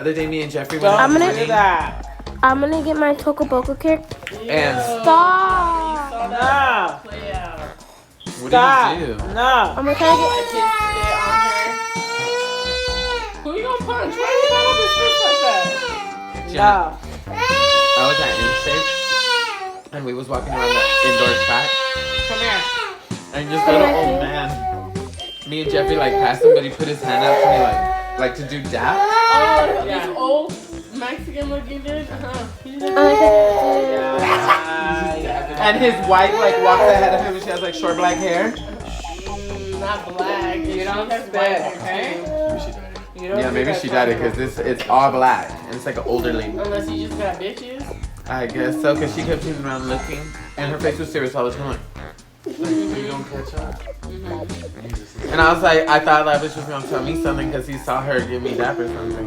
The other day, me and Jeffrey went I'm out gonna to eat. I'm gonna get my Choco Boca cake. And Stop. No. Play out. what Stop. did you do? No. I'm gonna try to I kissed it on her. Who you gonna punch? Why you got up his fist like that? No. I was at InShape, and we was walking around the indoor track, Come here. and this little old man, me and Jeffrey like passed him, but he put his hand out to me like to do dap. Oh, Yeah. this old Mexican looking dude. And his wife like walks ahead of him, and she has like short black hair. Not black. You don't She has spit, white okay? hair. You don't Yeah, do maybe that she died it stuff. because it's all black, and it's like an older lady. Unless you just got bitches. I guess so, because she kept turning around looking, and her face was serious all the time. Like, you don't catch up. And I was like, I thought that bitch was gonna tell me something because he saw her give me dap or something.